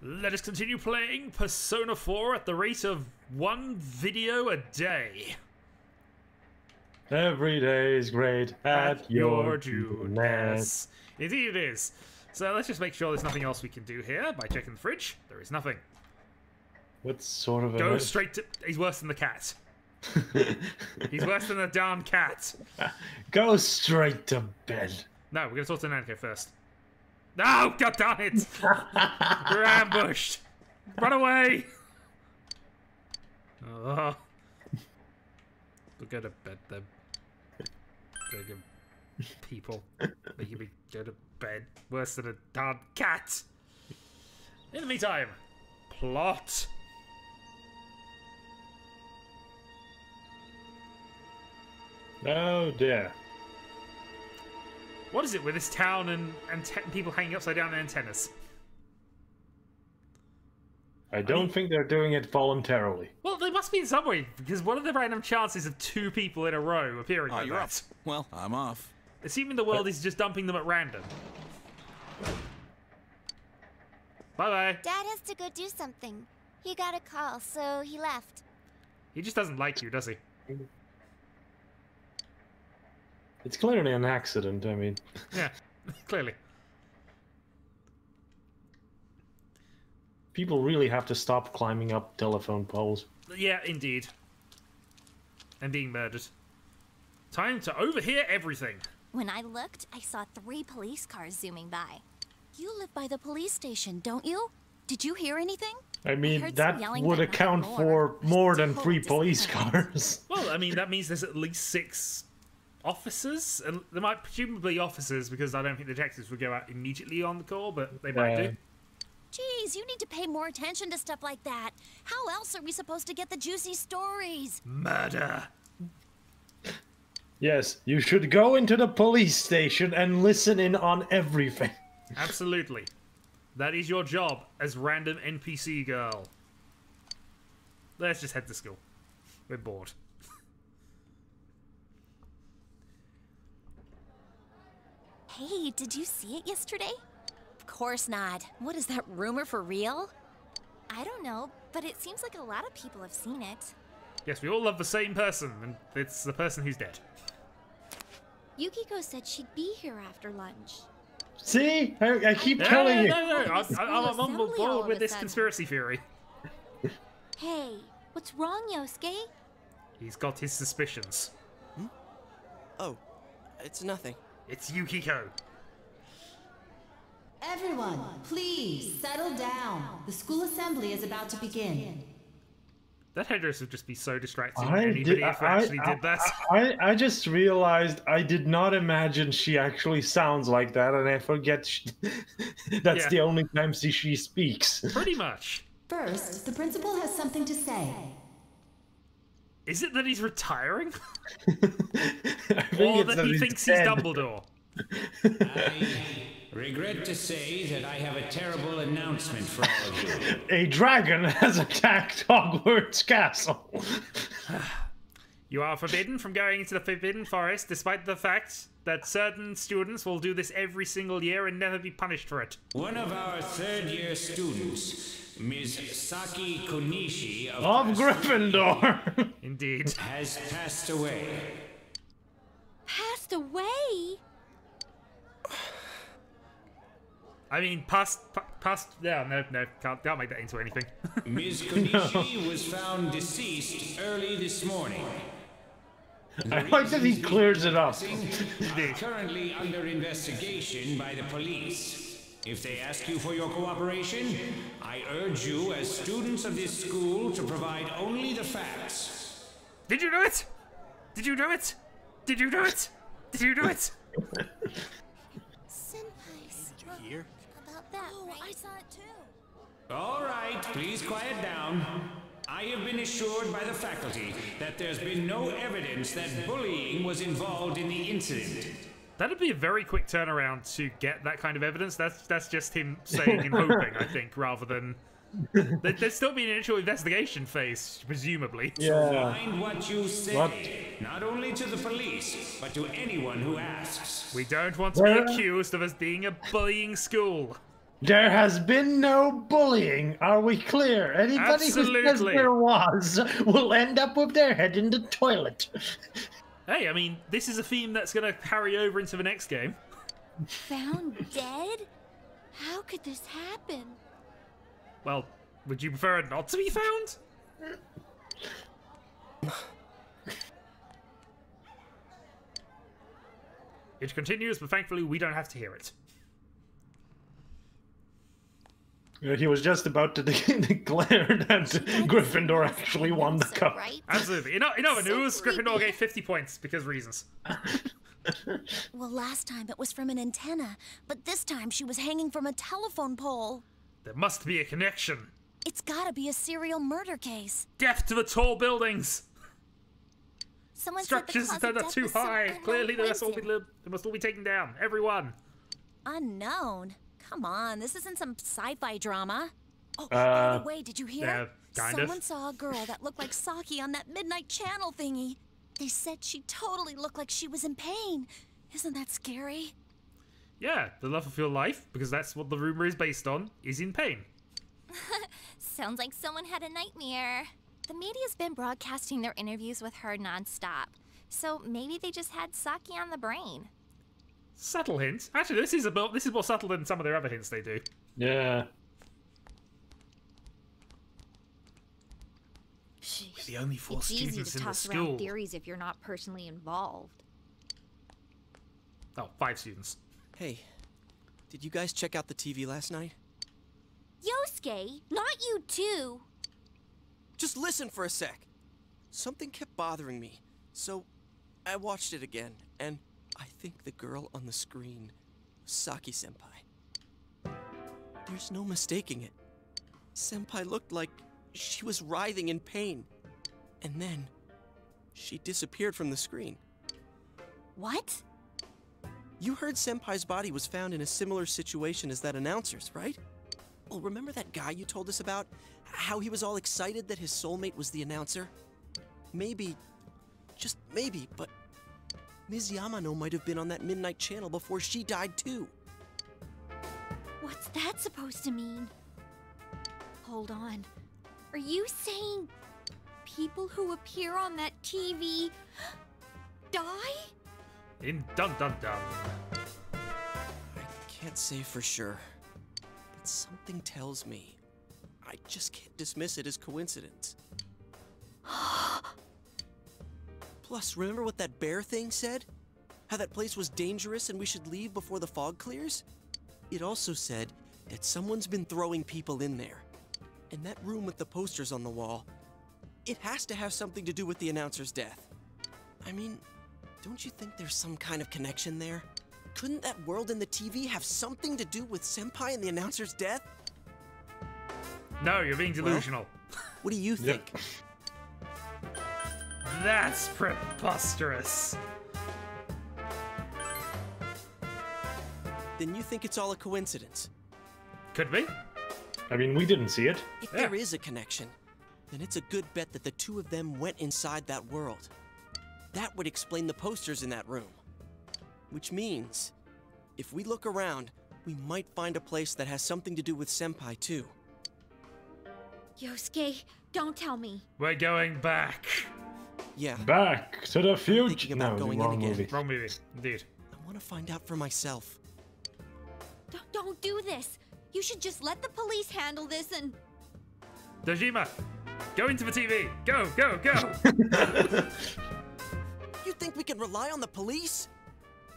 Let us continue playing Persona 4 at the rate of 1 video a day. Every day is great at your Judas. Indeed it is. So let's just make sure there's nothing else we can do here by checking the fridge. There is nothing. What sort of Go straight to... He's worse than the cat. He's worse than the darn cat. Go straight to bed. No, we're going to talk to Nanko first. No! God damn it! We're ambushed! Run away! Oh. We'll go to bed then. Go people. Making me go to bed. Worse than a darn cat! In the meantime, plot. Oh dear. What is it with this town and people hanging upside down their antennas? I don't think they're doing it voluntarily. Well, they must be in some way, because what are the random chances of 2 people in a row appearing like you're that? off. Well, I'm off. Assuming the world is just dumping them at random. Bye-bye. Dad has to go do something. He got a call, so he left. He just doesn't like you, does he? It's clearly an accident, I mean. Yeah, clearly. People really have to stop climbing up telephone poles. Yeah, indeed. And being murdered. Time to overhear everything. When I looked, I saw 3 police cars zooming by. You live by the police station, don't you? Did you hear anything? I mean, that would account for more than 3 police cars. Well, I mean, that means there's at least 6 officers, and there might presumably officers, because I don't think the detectives would go out immediately on the call, but they might do. Jeez, you need to pay more attention to stuff like that. How else are we supposed to get the juicy stories? Murder. Yes, you should go into the police station and listen in on everything. Absolutely. That is your job as random NPC girl. Let's just head to school. We're bored. Hey, did you see it yesterday? Of course not. What is that rumor for real? I don't know, but it seems like a lot of people have seen it. Yes, we all love the same person, and it's the person who's dead. Yukiko said she'd be here after lunch. See? I keep telling you. No. I'm on board with this conspiracy theory. Hey, what's wrong, Yosuke? He's got his suspicions. Hmm? Oh, it's nothing. It's Yukiko. Everyone, please settle down. The school assembly is about to begin. That headdress would just be so distracting if anybody actually did that. I just realized I did not imagine she actually sounds like that, and I forget that's the only time she speaks. Pretty much. First, the principal has something to say. Is it that he's retiring? Or that he thinks he's Dumbledore? I regret to say that I have a terrible announcement for all of you. A dragon has attacked Hogwarts Castle. You are forbidden from going into the Forbidden Forest, despite the fact that certain students will do this every single year and never be punished for it. One of our third-year students, Ms. Saki Konishi of Gryffindor, indeed, has passed away. Passed away? I mean, no, can't make that into anything. Ms. Konishi was found deceased early this morning. I like that he clears it up. Are currently under investigation by the police. If they ask you for your cooperation, I urge you as students of this school to provide only the facts. Did you do it? Did you do it? Did you do it? Did you do it? Senpai's Here? about that, right? I saw it too. All right, please quiet down. I have been assured by the faculty that there's been no evidence that bullying was involved in the incident. That'd be a very quick turnaround to get that kind of evidence. That's just him saying and hoping, I think, rather than... There'd still be an initial investigation phase, presumably. So mind what you say, not only to the police, but to anyone who asks. We don't want to be accused of us being a bullying school. There has been no bullying. Are we clear? Anybody who says Absolutely. there was will end up with their head in the toilet. Hey, I mean, this is a theme that's going to carry over into the next game. Found dead? How could this happen? Well, would you prefer it not to be found? It continues, but thankfully we don't have to hear it. He was just about to declare that Gryffindor actually won the cup. Right? Absolutely. In other news, Gryffindor gave 50 points because reasons. Well, last time it was from an antenna, but this time she was hanging from a telephone pole. There must be a connection. It's gotta be a serial murder case. Death to the tall buildings. Someone Structures said that the are cause too of death was some high. unknown Clearly, they must all be taken down. Everyone. Unknown? Come on, this isn't some sci-fi drama. Oh, by the way, did you hear? Kind Someone of. saw a girl that looked like Saki on that midnight channel thingy. They said she totally looked like she was in pain. Isn't that scary? Yeah, the love of your life, because that's what the rumor is based on, is in pain. Sounds like someone had a nightmare. The media's been broadcasting their interviews with her nonstop, so maybe they just had Saki on the brain. Subtle hint. Actually, this is more subtle than some of their other hints they do. Yeah. We're the only 4 It's easy students to in the toss around school. theories if you're not personally involved. Oh, 5 students. Hey, did you guys check out the TV last night? Yosuke, not you too. Just listen for a sec. Something kept bothering me, so I watched it again, and I think the girl on the screen was Saki-senpai. There's no mistaking it. Senpai looked like she was writhing in pain. And then, she disappeared from the screen. What? You heard Senpai's body was found in a similar situation as that announcer's, right? Well, remember that guy you told us about? How he was all excited that his soulmate was the announcer? Maybe, just maybe, but Ms. Yamano might have been on that midnight channel before she died too. What's that supposed to mean? Hold on. Are you saying people who appear on that TV die? In dun dun dun. I can't say for sure, but something tells me I just can't dismiss it as coincidence. Plus, remember what that bear thing said? How that place was dangerous and we should leave before the fog clears? It also said that someone's been throwing people in there. And that room with the posters on the wall, it has to have something to do with the announcer's death. I mean, don't you think there's some kind of connection there? Couldn't that world in the TV have something to do with Senpai and the announcer's death? No, you're being delusional. What do you think? That's preposterous. Then you think it's all a coincidence? Could be. I mean, we didn't see it. If Yeah. there is a connection, then it's a good bet that the two of them went inside that world. That would explain the posters in that room. Which means, if we look around, we might find a place that has something to do with Senpai too. Yosuke, don't tell me. We're going back. Yeah, Back to the future. thinking about No, going in wrong again. movie. Wrong movie, indeed. I want to find out for myself. Don't do this. You should just let the police handle this and... Dojima, go into the TV. Go, go, go. You think we can rely on the police?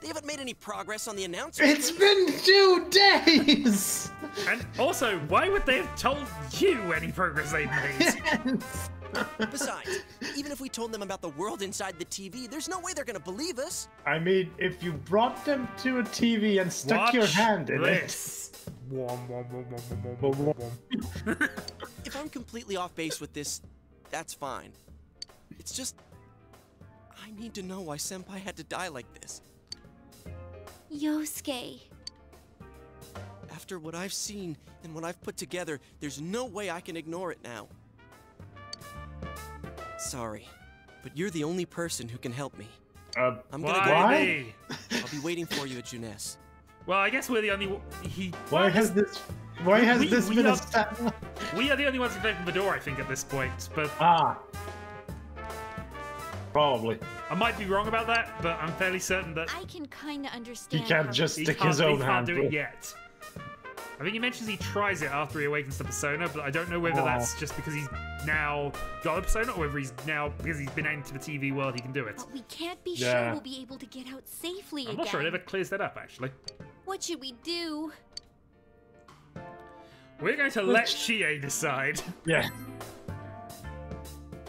They haven't made any progress on the announcer. It's been 2 days! And also, why would they have told you any progress they'd made? Besides, even if we told them about the world inside the TV, there's no way they're gonna believe us. I mean, if you brought them to a TV and stuck your hand in this. Wom, wom, wom, wom, wom, wom, wom, wom. If I'm completely off base with this, that's fine. It's just, I need to know why Senpai had to die like this. Yosuke. After what I've seen and what I've put together, there's no way I can ignore it now. Sorry, but you're the only person who can help me. I'm gonna go. Why me? I'll be waiting for you at Juness. Well, I guess we're the only. Why has this been a stat? We are the only ones who can open the door, I think, at this point. But probably. I might be wrong about that, but I'm fairly certain that I can kind of understand. He can't just stick his own hand do through. it yet. I think he mentions he tries it after he awakens the persona, but I don't know whether that's just because he's now got a persona, or whether he's now, because he's been into the TV world, he can do it. But we can't be sure we'll be able to get out safely again. I'm not sure it ever clears that up, actually. What should we do? We're going to let Chie decide. Yeah.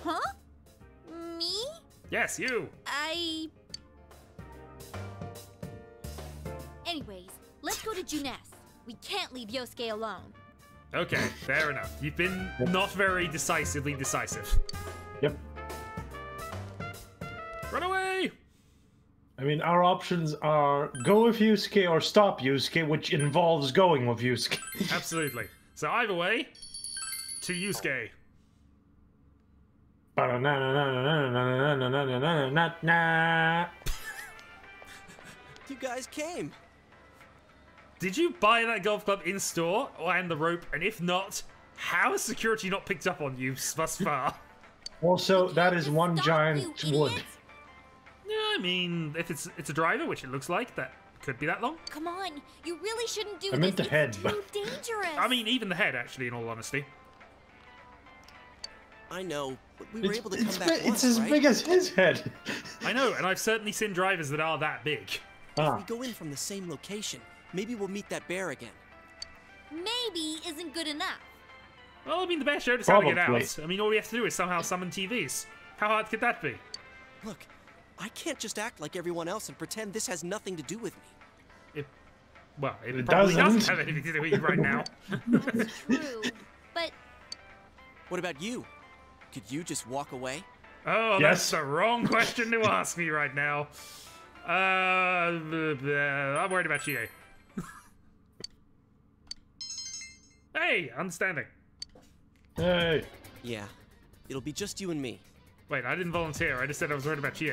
Huh? Me? Yes, you. Anyways, let's go to Juness. We can't leave Yosuke alone. Okay, fair enough. You've been not very decisively decisive. Yep. Run away! I mean, our options are go with Yusuke or stop Yusuke, which involves going with Yusuke. Absolutely. So either way, to Yusuke. You guys came. Did you buy that golf club in store and the rope? And if not, how has security not picked up on you thus far? Also, that is one giant wood. Yeah, I mean, if it's a driver, which it looks like, that could be that long. Come on, you really shouldn't do I meant this. the head, It's but... too dangerous. I mean, even the head, actually, in all honesty. I know, but we were able to come back It's once, as right? big as his head. I know, and I've certainly seen drivers that are that big. If we go in from the same location, maybe we'll meet that bear again. Maybe isn't good enough. Well, I mean, the bear showed us how to get Probably. out. I mean, all we have to do is somehow summon TVs. How hard could that be? Look, I can't just act like everyone else and pretend this has nothing to do with me. It probably doesn't. doesn't have anything to do with you right now. That's true. But What about you? Could you just walk away? Oh, Yes. that's the wrong question to ask me right now. I'm worried about Chie. Hey, understanding. Hey. Yeah, it'll be just you and me. Wait, I didn't volunteer. I just said I was worried about Chie.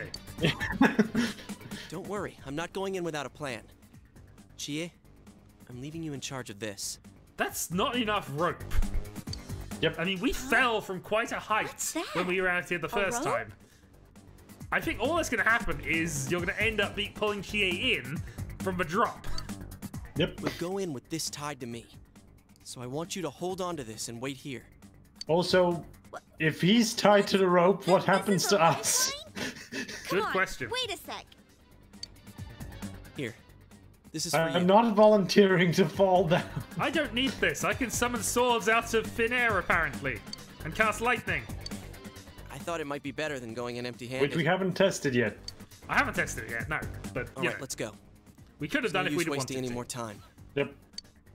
Don't worry, I'm not going in without a plan. Chie, I'm leaving you in charge of this. That's not enough rope. Yep. I mean, we fell from quite a height that? when we were out here the first rope? time. I think all that's going to happen is you're going to end up pulling Chie in from the drop. Yep. We'll go in with this tied to me. So I want you to hold on to this and wait here. Also, if he's tied to the rope, what This happens is to a us? lifeline? Good Come on, question. Wait a sec. Here, this is for you. I'm not volunteering to fall down. I don't need this. I can summon swords out of thin air, apparently, and cast lightning. I thought it might be better than going in empty-handed. Which we haven't tested yet. I haven't tested it yet, no. But, All you right, know, let's go. we could have No done if use we'd wanted wasting any to. more time. Yep.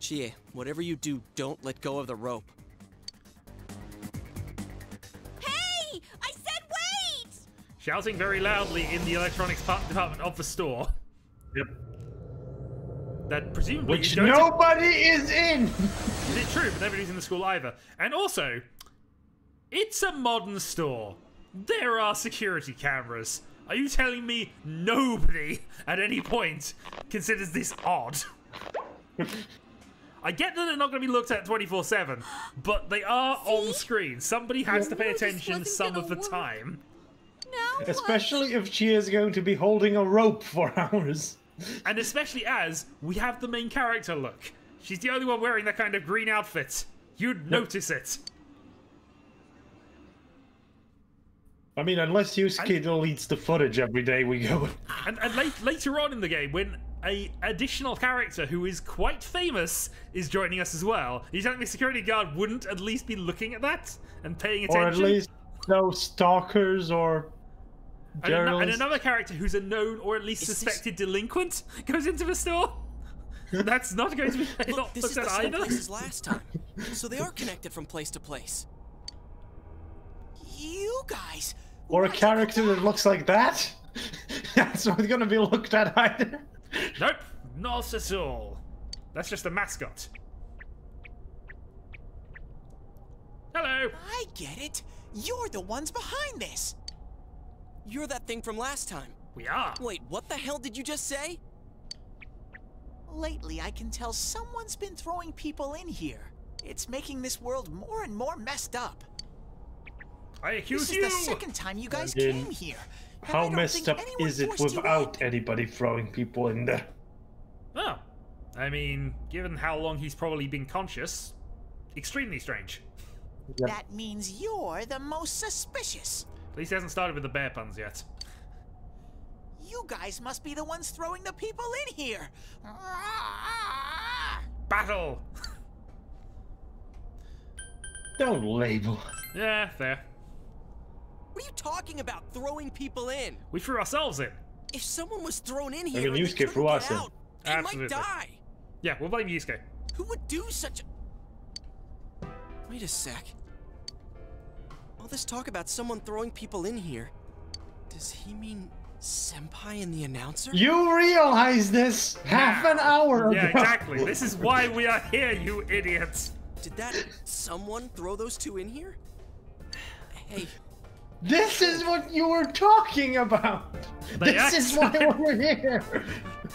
Chie, whatever you do, don't let go of the rope. Hey! I said wait! Shouting very loudly in the electronics department of the store. Yep. That presumably Which is going nobody is in! Is it true? But nobody's in the school either. And also, it's a modern store. There are security cameras. Are you telling me nobody at any point considers this odd? I get that they're not going to be looked at 24/7, but they are on screen. Somebody has to pay This attention wasn't some gonna of the work. time. Now Especially if she is going to be holding a rope for hours. And especially as we have the main character look. She's the only one wearing that kind of green outfit. You'd notice it. I mean, unless Yusuke deletes the footage every day we go. And later on in the game, when a additional character who is quite famous is joining us as well, you telling me the security guard wouldn't at least be looking at that and paying attention? Or at least no stalkers or And journalists. another character who's a known or at least Is this- suspected delinquent goes into the store? That's not going to be Look, not this is looked the at same either. place as last time. So they are connected from place to place. You guys! Or a what? character that looks like that? That's not going to be looked at either. Nope, not at all. That's just a mascot. Hello. I get it. You're the ones behind this. You're that thing from last time. We are. Wait, what the hell did you just say? Lately, I can tell someone's been throwing people in here. It's making this world more and more messed up. I accuse you! This is the second time you guys Again, came here. and I How don't messed think up anyone is it forced you without in. anybody throwing people in there? Oh. I mean, given how long he's probably been conscious, extremely strange. Yep. That means you're the most suspicious. At least he hasn't started with the bear puns yet. You guys must be the ones throwing the people in here. Battle! Don't label. Yeah, fair. What are you talking about, throwing people in? We threw ourselves in. If someone was thrown in I here mean, and they Yusuke couldn't threw us get in. out, they Absolutely. might die. Yeah, we'll blame Yusuke. Who would do such a... Wait a sec. All this talk about someone throwing people in here. Does he mean Senpai and the announcer? You realize this half an hour ago. Yeah, exactly. This is why we are here, you idiots. Did that someone throw those two in here? Hey, This is what you were talking about. They This is why we're here.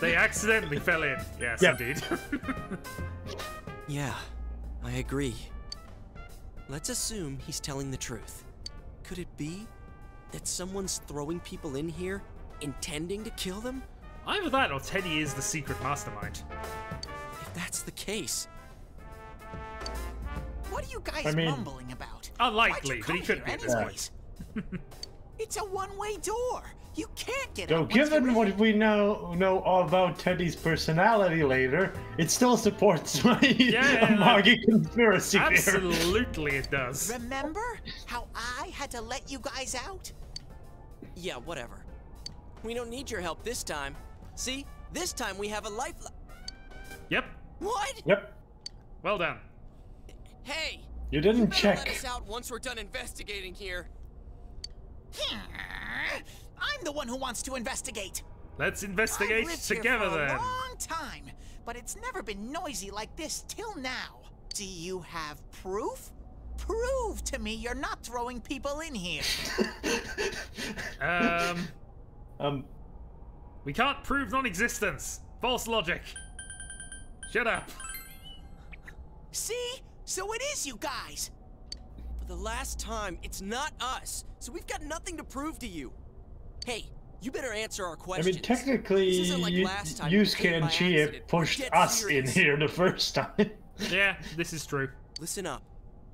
They accidentally fell in. Yes, Yep. indeed. yeah, I agree. Let's assume he's telling the truth. Could it be that someone's throwing people in here, intending to kill them? Either that or Teddy is the secret mastermind. If that's the case, What are you guys I mean- mumbling about? Unlikely, Why'd but you he come could be here at this anyways? It's a one-way door. You can't get So out once you're given in. what we know about Teddy's personality later, it still supports my Yeah, Amagi conspiracy theory. Absolutely it does. Remember how I had to let you guys out? yeah, whatever. We don't need your help this time. See, this time we have a lifeline. Yep. What? Yep. Well done. Hey! You You didn't better check. let us out once we're done investigating here. I'm the one who wants to investigate. Let's I've investigate lived here together for a then. long time, but it's never been noisy like this till now. Do you have proof? Prove to me you're not throwing people in here. We can't prove non-existence. False logic. Shut up. See? So it is you guys. For the last time, it's not us, so we've got nothing to prove to you. Hey, you better answer our I questions. mean, technically, This isn't like last time we Yusuke came and by Chie accident. pushed Get us serious. in here the first time. Yeah, this is true. Listen up,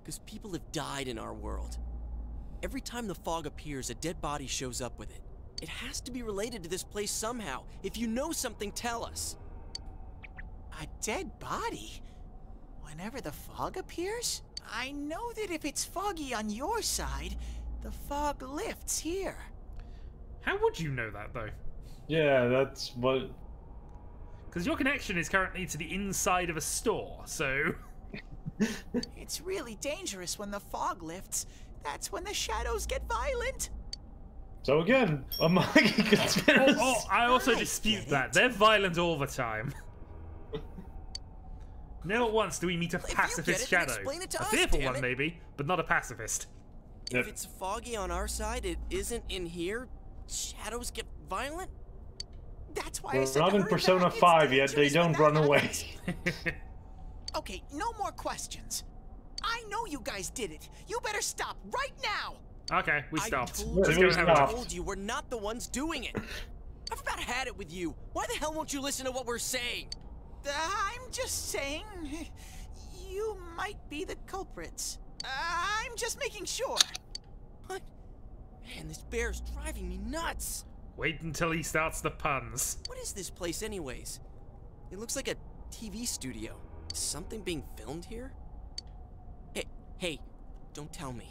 because people have died in our world. Every time the fog appears, a dead body shows up with it. It has to be related to this place somehow. If you know something, tell us. A dead body? Whenever the fog appears? I know that if it's foggy on your side, the fog lifts here. How would you know that, though? Yeah, that's what. Because your connection is currently to the inside of a store, so... It's really dangerous when the fog lifts. That's when the shadows get violent. So again, Amagi conspiracy. I also I dispute get that. it. They're violent all the time. Never once do we meet a you get pacifist it, then shadow. explain it to A us, fearful damn one, it. maybe, but not a pacifist. Yep. If it's foggy on our side, it isn't in here. Shadows get violent? That's why I We're said not in hurry Persona back. It's 5 yet, they dangerous when don't that run away. happens. Okay, no more questions. I know you guys did it. You better stop right now. Okay, we stopped. I told Let's you, go have I a- told you, we're not the ones doing it. I've about had it with you. Why the hell won't you listen to what we're saying? I'm just saying, you might be the culprits. I'm just making sure. What? Man, this bear's driving me nuts. Wait until he starts the puns. What is this place anyways? It looks like a TV studio. Is something being filmed here? Hey, don't tell me.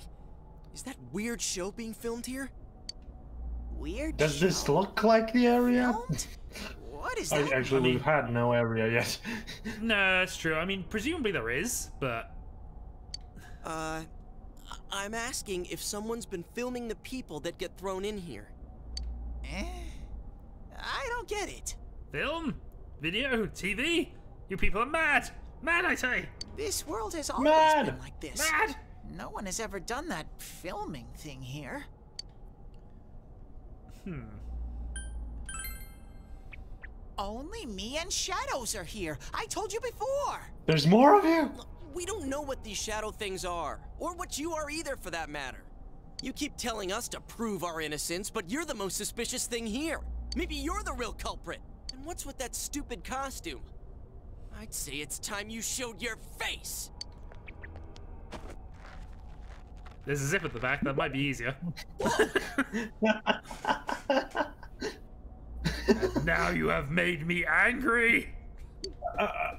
Is that weird show being filmed here? Weird. Does this show. look like the area? Filmed? What is that? Actually, mean- we've had no area yet. No, it's true. I mean, presumably there is, but... I'm asking if someone's been filming the people that get thrown in here. I don't get it. Film? Video? TV? You people are mad! Mad, I say! This world has always Mad. been like this. Mad! No one has ever done that filming thing here. Only me and Shadows are here. I told you before. There's more of you? We don't know what these shadow things are, or what you are either, for that matter. You keep telling us to prove our innocence, but you're the most suspicious thing here. Maybe you're the real culprit. And what's with that stupid costume? I'd say it's time you showed your face. There's a zip at the back. That might be easier. And now you have made me angry.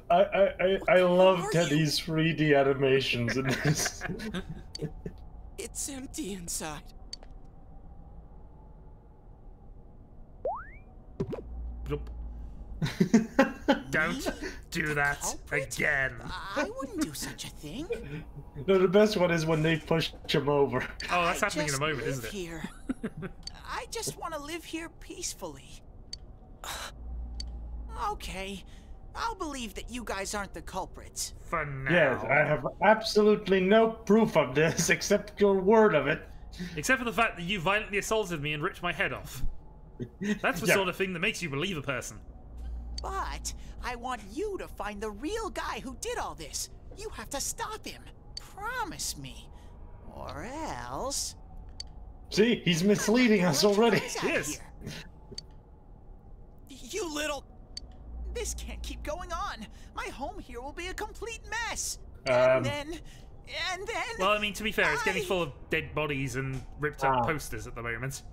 I love Teddy's 3D animations in this. It's empty inside. Don't do that again. I wouldn't do such a thing. No, the best one is when they push him over. Oh, that's happening in a moment, isn't it? Here. I just want to live here peacefully. Okay, I'll believe that you guys aren't the culprits. For now. Yes, I have absolutely no proof of this except your word of it. Except for the fact that you violently assaulted me and ripped my head off. That's the sort of thing that makes you believe a person. But I want you to find the real guy who did all this. You have to stop him. Promise me. Or else... See, he's misleading us already. Yes. You little... This can't keep going on. My home here will be a complete mess. And then... Well, I mean, to be fair, it's getting full of dead bodies and ripped up posters at the moment.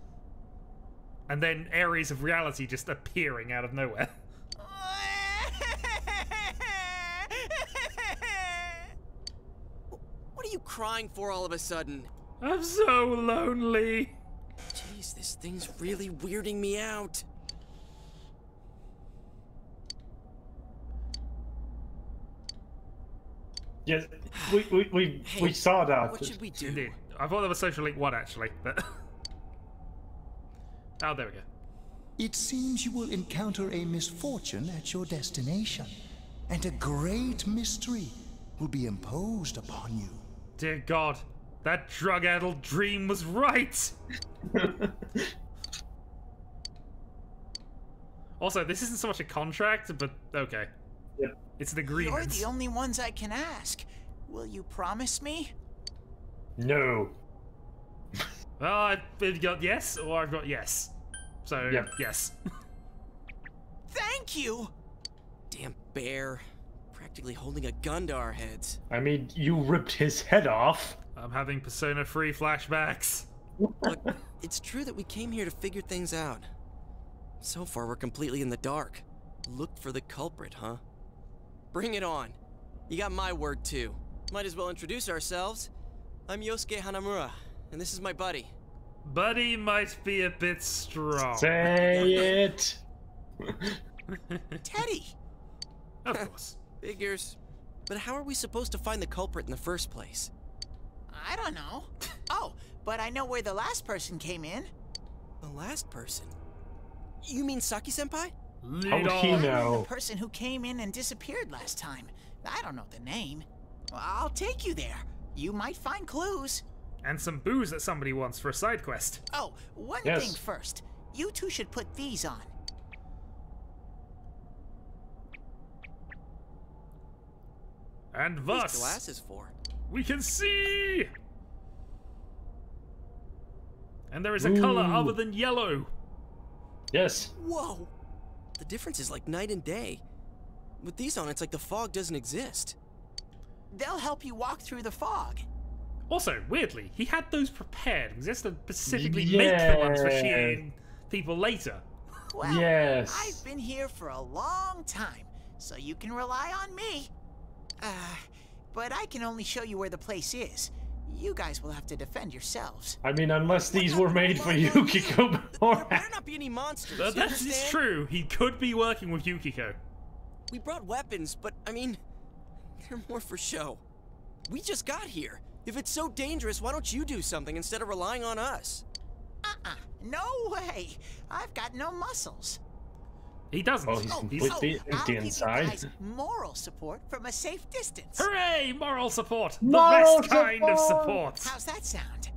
And then areas of reality just appearing out of nowhere. What are you crying for all of a sudden? I'm so lonely. Jeez, this thing's really weirding me out. Yes, we saw that. What should we do? Indeed. I thought that was Social Link 1, actually. But... oh, there we go. It seems you will encounter a misfortune at your destination, and a great mystery will be imposed upon you. Dear God, that drug-addled dream was right! Also, this isn't so much a contract, but okay. Yep. It's an agreement. You're the only ones I can ask. Will you promise me? No. Well, I've got yes, or I've got yes. So, yep. Yes. Thank you! Damn bear. Practically holding a gun to our heads. I mean, you ripped his head off. I'm having Persona 3 flashbacks. Look, it's true that we came here to figure things out. So far, we're completely in the dark. Look for the culprit, huh? Bring it on. You got my word, too. Might as well introduce ourselves. I'm Yosuke Hanamura, and this is my buddy. Buddy might be a bit strong. Say it! Teddy! Of course. Figures. But how are we supposed to find the culprit in the first place? I don't know. Oh, but I know where the last person came in. The last person? You mean Saki-senpai? How would he know? The person who came in and disappeared last time. I don't know the name. Well, I'll take you there. You might find clues. And some booze that somebody wants for a side quest. Oh, one thing first. You two should put these on. And What's thus, glasses for? we can see! And there is a color other than yellow. Yes. Whoa! The difference is like night and day. With these on, it's like the fog doesn't exist. They'll help you walk through the fog. Also, weirdly, he had those prepared. He has to specifically make the ones for seeing people later. Well, yes. I've been here for a long time, so you can rely on me. But I can only show you where the place is. You guys will have to defend yourselves. I mean, unless these were made for Yukiko before. There better not be any monsters. That is true. He could be working with Yukiko. We brought weapons, but I mean, they're more for show. We just got here. If it's so dangerous, why don't you do something instead of relying on us? No way. I've got no muscles. He doesn't. Oh, he's completely empty inside. I'll give you guys moral support from a safe distance. Hooray! Moral support. Moral the best kind of support. How's that sound?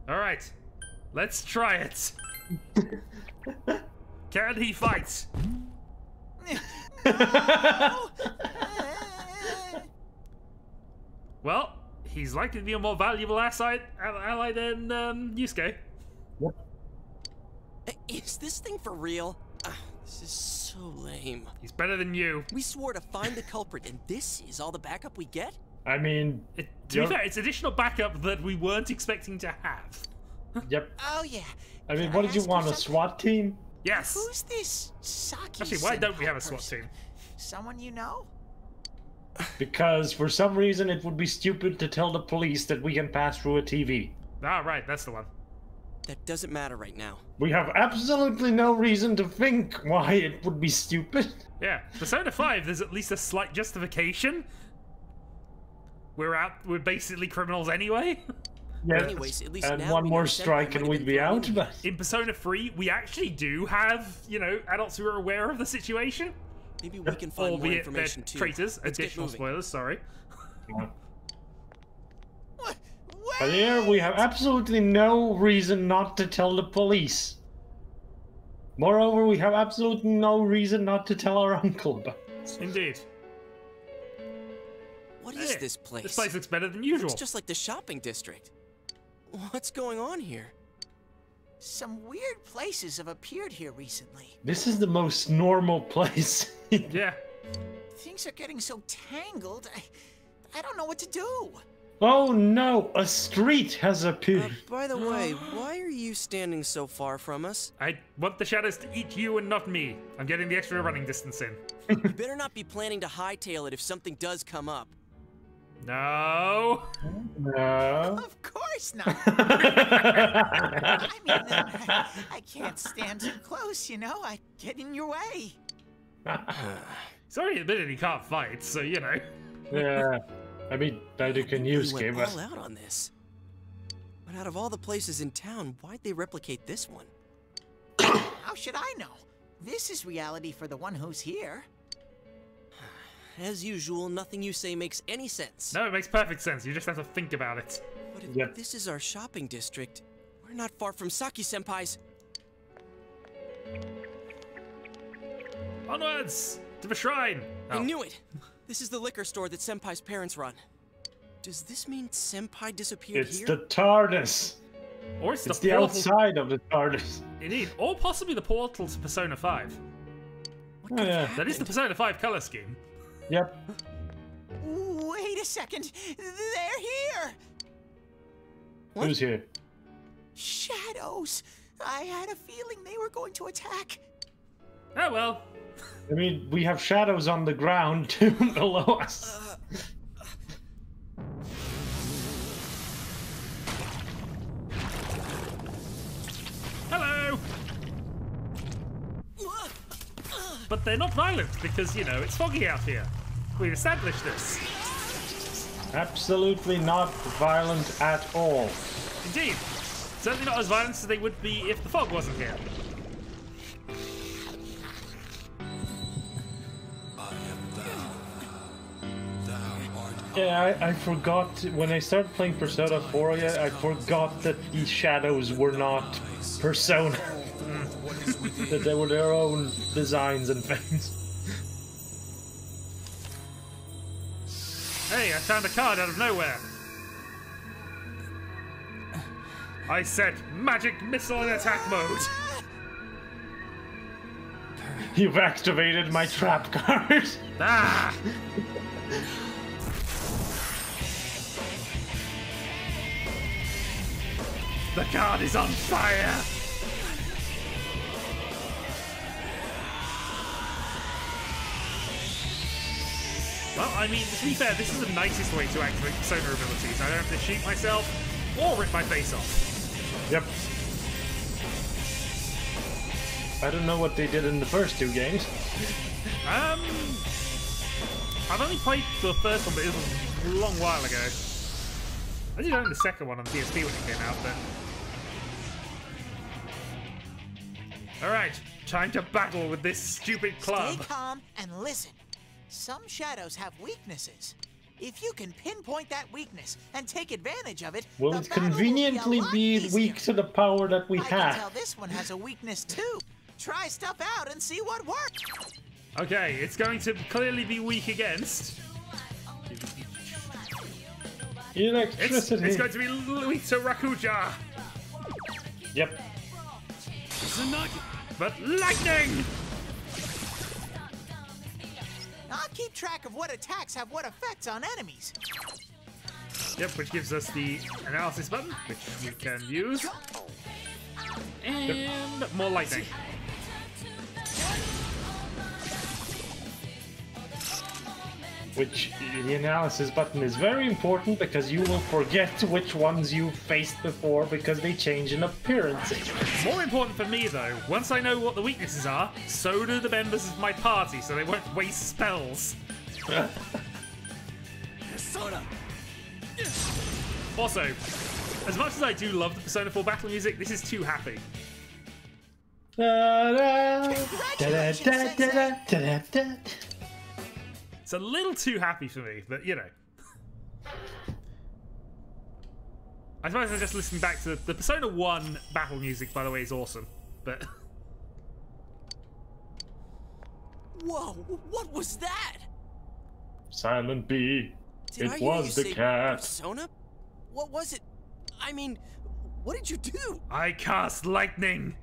All right. Let's try it. Can he fight? Well, he's likely to be a more valuable ally than Yusuke. Yep. Is this thing for real? This is so lame. He's better than you. We swore to find the culprit, and this is all the backup we get? I mean... To be fair, it's additional backup that we weren't expecting to have. Yep. Oh, yeah. I mean, what did you want, a SWAT team? Yes. Who's this Saki? Actually, why don't we have a SWAT person? team? Someone you know? Because for some reason it would be stupid to tell the police that we can pass through a TV. Ah, right, that's the one. That doesn't matter right now. We have absolutely no reason to think why it would be stupid. Yeah, Persona 5, there's at least a slight justification. We're basically criminals anyway. Yeah, anyways, at least and now one we more know strike and we'd be out. But in Persona 3, we actually do have, you know, adults who are aware of the situation. Maybe we can find more information they're too. traitors. Let's get Additional moving. spoilers, sorry. But here we have absolutely no reason not to tell the police. Moreover, we have absolutely no reason not to tell our uncle about it. Indeed. What is this place? This place looks better than usual. It's just like the shopping district. What's going on here? Some weird places have appeared here recently. This is the most normal place. Yeah. Things are getting so tangled, I don't know what to do. Oh no, a street has appeared. By the way, why are you standing so far from us? I want the shadows to eat you and not me. I'm getting the extra running distance in. You better not be planning to hightail it if something does come up. No. No. Of course not. I mean, I can't stand too close, you know? I get in your way. Sorry, admitted he can't fight, so you know. Yeah. I mean, neither can you, We went Skip. all out on this. But out of all the places in town, why'd they replicate this one? How should I know? This is reality for the one who's here. As usual, nothing you say makes any sense. No, it makes perfect sense. You just have to think about it. But if this is our shopping district, we're not far from Saki-senpai's. Onwards! To the shrine! I knew it! This is the liquor store that Senpai's parents run. Does this mean Senpai disappeared It's here? the TARDIS. Or it's the portal... outside of the TARDIS. Indeed. Or possibly the portal to Persona 5. Oh, yeah. That is the Persona 5 color scheme. Yep. Wait a second. They're here. What? Who's here? Shadows. I had a feeling they were going to attack. Oh well. I mean, we have shadows on the ground too below us. Hello! But they're not violent because, you know, it's foggy out here. We've established this. Absolutely not violent at all. Indeed. Certainly not as violent as they would be if the fog wasn't here. Yeah, I forgot, when I started playing Persona 4, I forgot that these shadows were not Persona. That they were their own designs and things. Hey, I found a card out of nowhere. I said magic missile in attack mode. You've activated my trap card. Ah! The card is on fire! Well, I mean, to be fair, this is the nicest way to activate Persona abilities. I don't have to shoot myself or rip my face off. Yep. I don't know what they did in the first two games. I've only played the first one, but it was a long while ago. I did own the second one on PSP when it came out, but... Alright, time to battle with this stupid club. Stay calm and listen. Some shadows have weaknesses. If you can pinpoint that weakness and take advantage of it, Will the it battle will conveniently a lot be easier. weak to the power that we I can tell have? this one has a weakness too. Try stuff out and see what works. Okay, it's going to clearly be weak against. Electricity. It's going to be weak to Rakuja. Yep. But lightning! I'll keep track of what attacks have what effects on enemies. Yep, which gives us the analysis button, which we can use. And more lightning. Which the analysis button is very important because you will forget which ones you faced before because they change in appearance. More important for me though, once I know what the weaknesses are, so do the members of my party, so they won't waste spells. Also, as much as I do love the Persona 4 battle music, this is too happy. It's a little too happy for me, but you know. I suppose I'm just listening back to the Persona 1 battle music, by the way, is awesome, but... Whoa, what was that? Silent B. Did I It hear was you the say cat. Persona? What was it? I mean, what did you do? I cast lightning!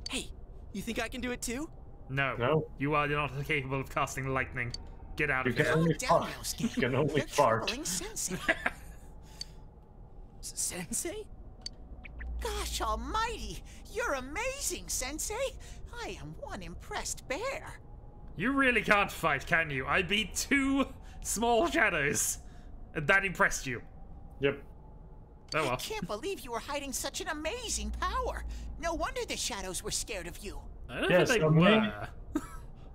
Hey, you think I can do it too? No. No. You are not capable of casting lightning. Get out You of can here. only Down, fart. Yosuke. You can only You're fart. troubling Sensei. Sensei? Gosh almighty! You're amazing, Sensei! I am one impressed bear. You really can't fight, can you? I beat 2 small shadows. And that impressed you. Yep. Oh I well. can't believe you were hiding such an amazing power. No wonder the shadows were scared of you. I don't Yes, think they were.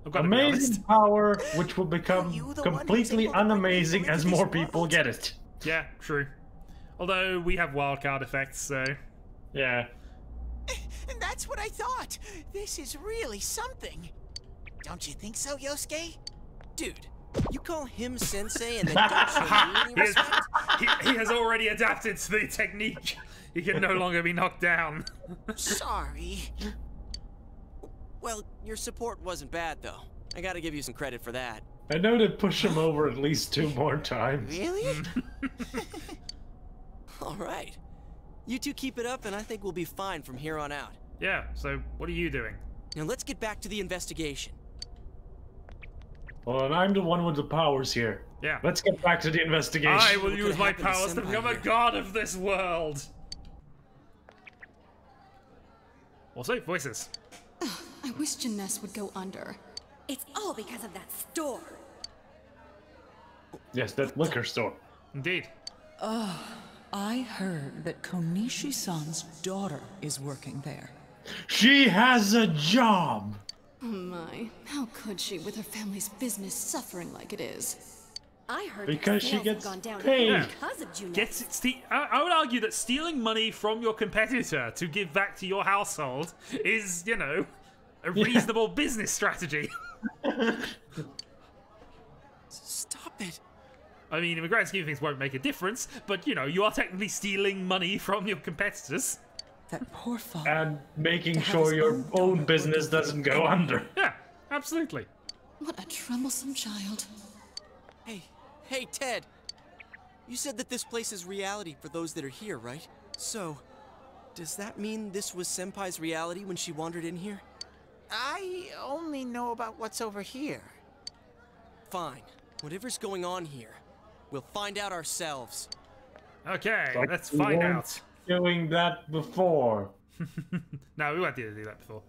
I've got to be honest. Amazing power, which will become You the one who's completely able to bring unamazing people as into more this people world? get it. Yeah, true. Although we have wildcard effects, so... Yeah. And that's what I thought. This is really something. Don't you think so, Yosuke? Dude, you call him Sensei and then don't show me any He has, respect? he has already adapted to the technique. He can no longer be knocked down. Sorry. Well, your support wasn't bad though. I gotta give you some credit for that. I know to push him over at least 2 more times. Really? Alright. You two keep it up and I think we'll be fine from here on out. Yeah, so what are you doing? Now let's get back to the investigation. Well, and I'm the one with the powers here. Yeah. Let's get back to the investigation. I will What use could my happen to powers to Senpai become a here? god of this world. Also, voices. I wish Janess would go under. It's all because of that store. Yes, that liquor store. Indeed. I heard that Konishi-san's daughter is working there. She has a job! Oh my, how could she with her family's business suffering like it is? I heard Because that she sales have gets gone down paid. because of Juno. I would argue that stealing money from your competitor to give back to your household is, you know, a reasonable business strategy. Stop it. I mean, in the grand scheme of things, won't make a difference, but you know, you are technically stealing money from your competitors. That poor father. And making sure your own business doesn't go under. Yeah, absolutely. What a troublesome child. Hey, Ted. You said that this place is reality for those that are here, right? So, does that mean this was Senpai's reality when she wandered in here? I only know about what's over here. Fine. Whatever's going on here, we'll find out ourselves. Okay, Like let's we find weren't out. Doing that before. No, we won't do that before.